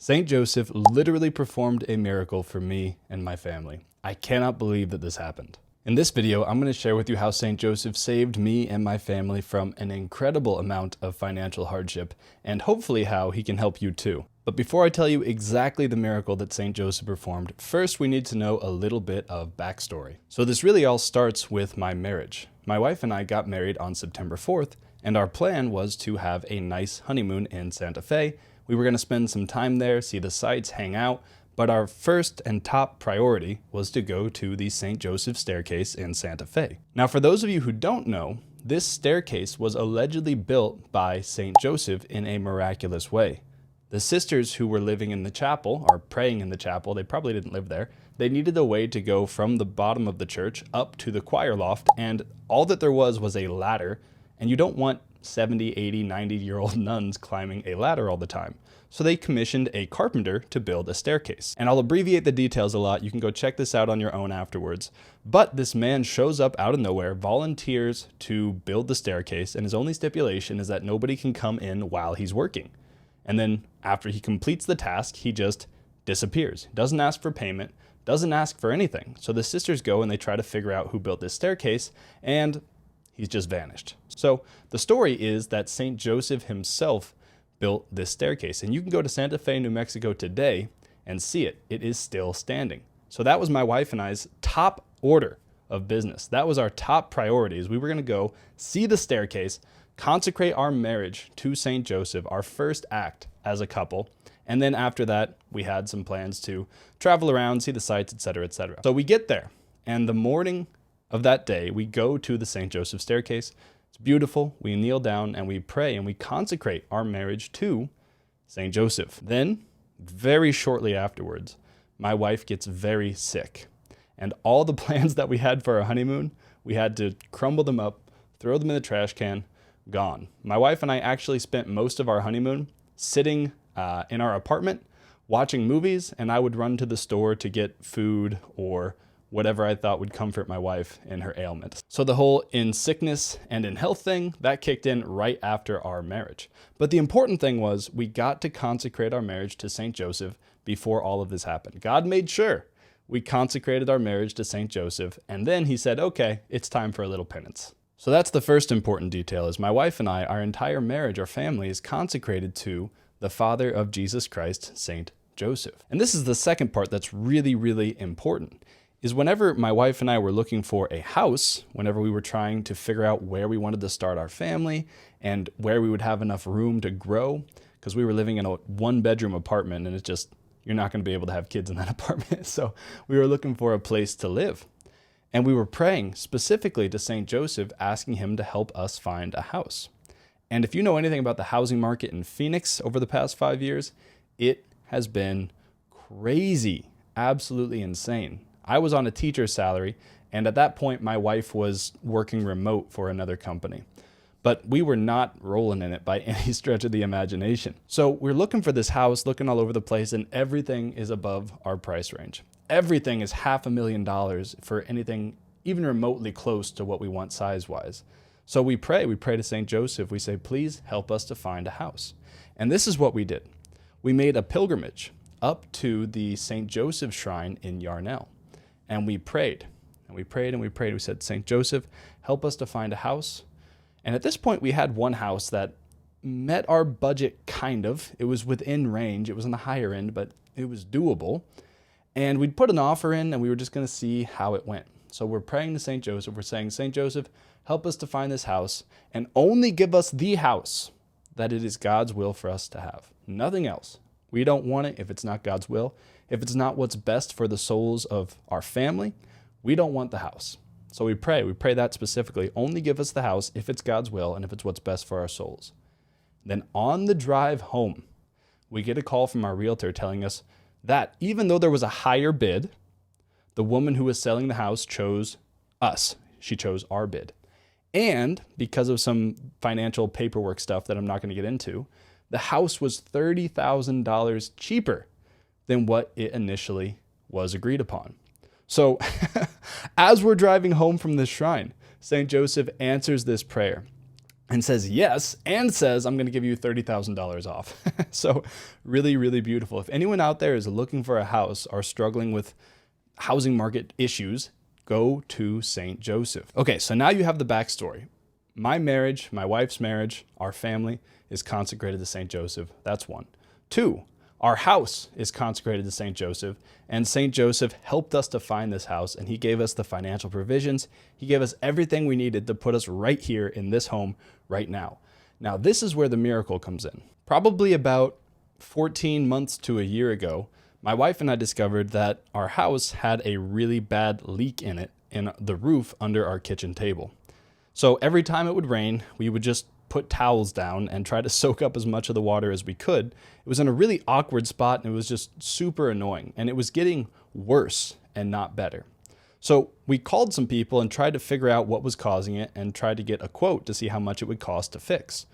Saint Joseph literally performed a miracle for me and my family. I cannot believe that this happened. In this video, I'm going to share with you how Saint Joseph saved me and my family from an incredible amount of financial hardship, and hopefully how he can help you too. But before I tell you exactly the miracle that Saint Joseph performed, first we need to know a little bit of backstory. So this really all starts with my marriage. My wife and I got married on September 4th, and our plan was to have a nice honeymoon in Santa Fe. We were going to spend some time there, see the sights, hang out, but our first and top priority was to go to the St. Joseph staircase in Santa Fe. Now, for those of you who don't know, this staircase was allegedly built by St. Joseph in a miraculous way. The sisters who were living in the chapel, or praying in the chapel, they probably didn't live there, they needed a way to go from the bottom of the church up to the choir loft, and all that there was a ladder, and you don't want 70, 80, 90-year-old nuns climbing a ladder all the time. So they commissioned a carpenter to build a staircase. And I'll abbreviate the details a lot. You can go check this out on your own afterwards. But this man shows up out of nowhere, volunteers to build the staircase, and his only stipulation is that nobody can come in while he's working. And then after he completes the task, he just disappears. Doesn't ask for payment, doesn't ask for anything. So the sisters go and they try to figure out who built this staircase, and he's just vanished. So the story is that St. Joseph himself built this staircase. And you can go to Santa Fe, New Mexico today and see it. It is still standing. So that was my wife and I's top order of business. That was our top priorities. We were going to go see the staircase, consecrate our marriage to St. Joseph, our first act as a couple. And then after that, we had some plans to travel around, see the sights, etc., etc. So we get there, and the morning of that day, we go to the St. Joseph staircase. It's beautiful. We kneel down and we pray and we consecrate our marriage to St. Joseph. Then, very shortly afterwards, my wife gets very sick. And all the plans that we had for our honeymoon, we had to crumble them up, throw them in the trash can, gone. My wife and I actually spent most of our honeymoon sitting in our apartment, watching movies, and I would run to the store to get food or whatever I thought would comfort my wife in her ailment. So the whole in sickness and in health thing, that kicked in right after our marriage. But the important thing was we got to consecrate our marriage to St. Joseph before all of this happened. God made sure we consecrated our marriage to St. Joseph, and then he said, okay, it's time for a little penance. So that's the first important detail, is my wife and I, our entire marriage, our family is consecrated to the Father of Jesus Christ, St. Joseph. And this is the second part that's really, really important. Is whenever my wife and I were looking for a house, whenever we were trying to figure out where we wanted to start our family and where we would have enough room to grow, because we were living in a one-bedroom apartment and it's just, you're not going to be able to have kids in that apartment. So we were looking for a place to live. And we were praying specifically to St. Joseph, asking him to help us find a house. And if you know anything about the housing market in Phoenix over the past 5 years, it has been crazy, absolutely insane. I was on a teacher's salary, and at that point, my wife was working remote for another company. But we were not rolling in it by any stretch of the imagination. So we're looking for this house, looking all over the place, and everything is above our price range. Everything is $500,000 for anything even remotely close to what we want size-wise. So we pray to St. Joseph. We say, please help us to find a house. And this is what we did. We made a pilgrimage up to the St. Joseph shrine in Yarnell. And we prayed, and we prayed, and we prayed. We said, St. Joseph, help us to find a house. And at this point, we had one house that met our budget, kind of. It was within range. It was on the higher end, but it was doable. And we'd put an offer in, and we were just going to see how it went. So we're praying to St. Joseph. We're saying, St. Joseph, help us to find this house, and only give us the house that it is God's will for us to have. Nothing else. We don't want it if it's not God's will. If it's not what's best for the souls of our family, we don't want the house. So we pray that specifically. Only give us the house if it's God's will and if it's what's best for our souls. Then on the drive home, we get a call from our realtor telling us that even though there was a higher bid, the woman who was selling the house chose us. She chose our bid. And because of some financial paperwork stuff that I'm not going to get into, the house was $30,000 cheaper than what it initially was agreed upon. So as we're driving home from this shrine, St. Joseph answers this prayer. and says yes, and says, I'm going to give you $30,000 off. So really, really beautiful. If anyone out there is looking for a house or struggling with housing market issues, go to St. Joseph. Okay, so now you have the backstory. My marriage, my wife's marriage, our family is consecrated to St. Joseph. That's one. Two, our house is consecrated to St. Joseph, and St. Joseph helped us to find this house, and he gave us the financial provisions. He gave us everything we needed to put us right here in this home right now. Now, this is where the miracle comes in. Probably about 14 months to a year ago, my wife and I discovered that our house had a really bad leak in it, in the roof under our kitchen table. So every time it would rain, we would just put towels down and try to soak up as much of the water as we could. It was in a really awkward spot, and it was just super annoying, and it was getting worse and not better. So we called some people and tried to figure out what was causing it and tried to get a quote to see how much it would cost to fix.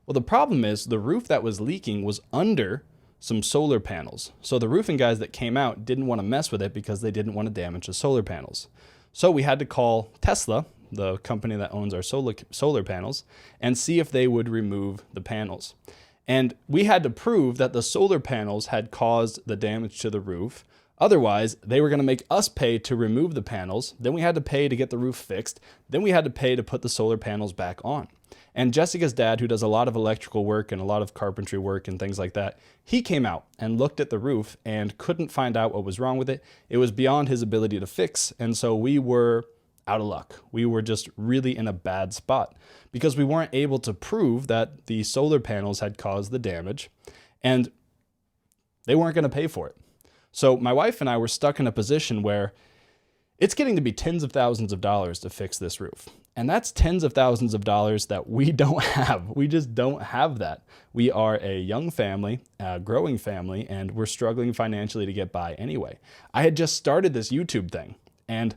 Well, the problem is the roof that was leaking was under some solar panels. So the roofing guys that came out didn't want to mess with it because they didn't want to damage the solar panels. So we had to call Tesla, the company that owns our solar panels, and see if they would remove the panels. And we had to prove that the solar panels had caused the damage to the roof. Otherwise, they were going to make us pay to remove the panels. Then we had to pay to get the roof fixed. Then we had to pay to put the solar panels back on. And Jessica's dad, who does a lot of electrical work and a lot of carpentry work and things like that, he came out and looked at the roof and couldn't find out what was wrong with it. It was beyond his ability to fix. And so we were out of luck. We were just really in a bad spot because we weren't able to prove that the solar panels had caused the damage, and they weren't going to pay for it. So my wife and I were stuck in a position where it's getting to be tens of thousands of dollars to fix this roof. And that's tens of thousands of dollars that we don't have. We just don't have that. We are a young family, a growing family, and we're struggling financially to get by anyway. I had just started this YouTube thing, and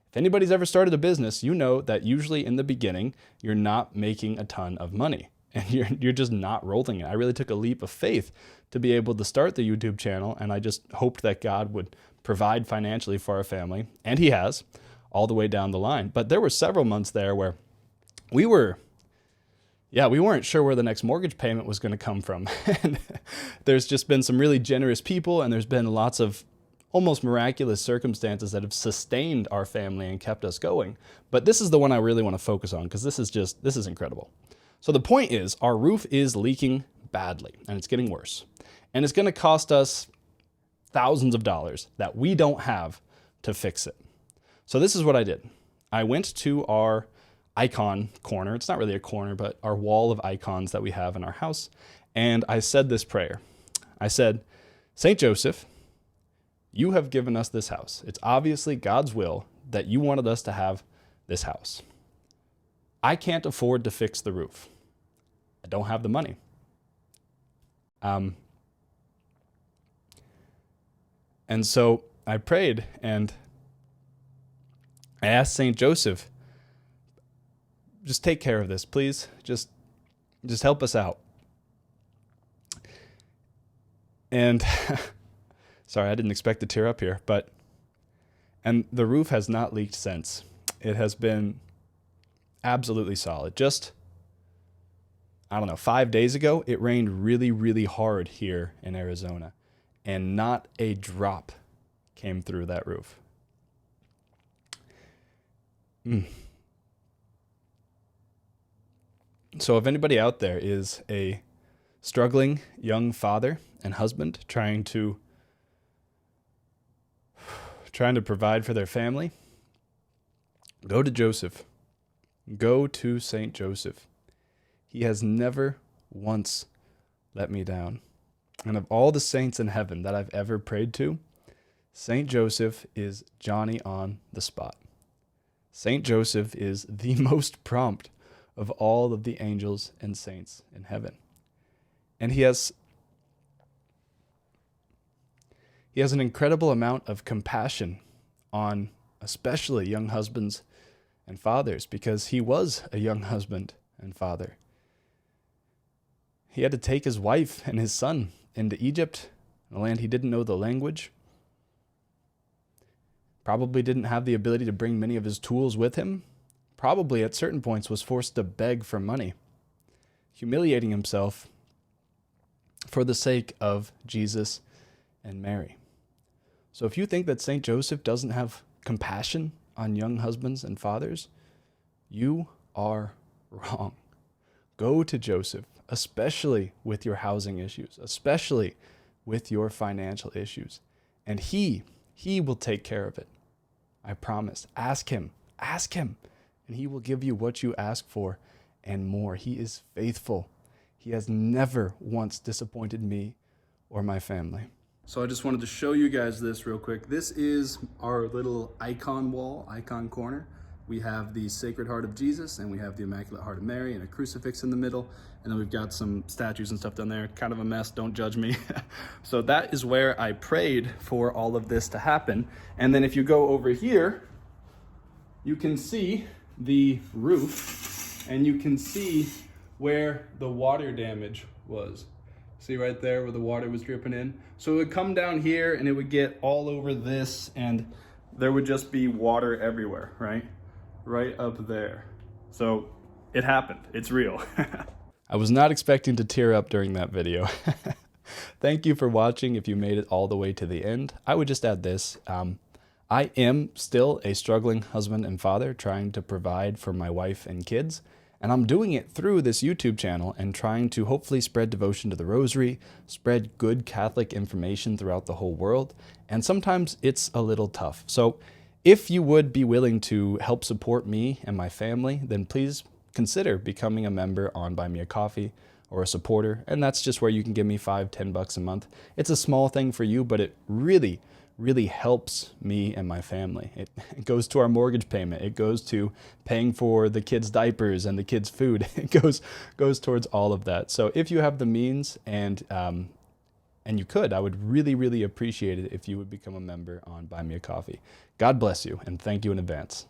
if anybody's ever started a business, you know that usually in the beginning, you're not making a ton of money and you're just not rolling it. I really took a leap of faith to be able to start the YouTube channel, and I just hoped that God would provide financially for our family, and he has all the way down the line. But there were several months there where we weren't sure where the next mortgage payment was going to come from. And there's just been some really generous people, and there's been lots of almost miraculous circumstances that have sustained our family and kept us going. But this is the one I really want to focus on because this is incredible. So the point is, our roof is leaking badly, and it's getting worse. And it's going to cost us thousands of dollars that we don't have to fix it. So this is what I did. I went to our icon corner. It's not really a corner, but our wall of icons that we have in our house. And I said this prayer. I said, St. Joseph, you have given us this house. It's obviously God's will that you wanted us to have this house. I can't afford to fix the roof. I don't have the money. And so I prayed and I asked St. Joseph, just take care of this, please. Just help us out. And sorry, I didn't expect to tear up here, and the roof has not leaked since. It has been absolutely solid. Just, 5 days ago, it rained really, really hard here in Arizona, and not a drop came through that roof. So if anybody out there is a struggling young father and husband trying to provide for their family, go to Joseph. Go to St. Joseph. He has never once let me down. And of all the saints in heaven that I've ever prayed to, St. Joseph is Johnny on the spot. St. Joseph is the most prompt of all of the angels and saints in heaven. And he has an incredible amount of compassion on especially young husbands and fathers, because he was a young husband and father. He had to take his wife and his son into Egypt, a land he didn't know the language, probably didn't have the ability to bring many of his tools with him, probably at certain points was forced to beg for money. humiliating himself for the sake of Jesus and Mary. So if you think that St. Joseph doesn't have compassion on young husbands and fathers, you are wrong. Go to Joseph, especially with your housing issues, especially with your financial issues, and he will take care of it. I promise. Ask him, and he will give you what you ask for and more. He is faithful. He has never once disappointed me or my family. So I just wanted to show you guys this real quick. This is our little icon wall, icon corner. We have the Sacred Heart of Jesus, and we have the Immaculate Heart of Mary, and a crucifix in the middle. And then we've got some statues and stuff down there. Kind of a mess, don't judge me. So that is where I prayed for all of this to happen. And then if you go over here, you can see the roof, and you can see where the water damage was. See right there where the water was dripping in? So it would come down here, and it would get all over this, and there would just be water everywhere, right? Right up there. So it happened. It's real. I was not expecting to tear up during that video. Thank you for watching. If you made it all the way to the end, I would just add this. I am still a struggling husband and father trying to provide for my wife and kids. And I'm doing it through this YouTube channel and trying to hopefully spread devotion to the rosary, spread good Catholic information throughout the whole world. And sometimes it's a little tough. So if you would be willing to help support me and my family, then please consider becoming a member on Buy Me a Coffee or a supporter. And that's just where you can give me $5-10 a month. It's a small thing for you, but it really helps me and my family. It goes to our mortgage payment. It goes to paying for the kids' diapers and the kids' food. It goes towards all of that. So if you have the means and you could, I would really appreciate it if you would become a member on Buy Me a Coffee. God bless you, and thank you in advance.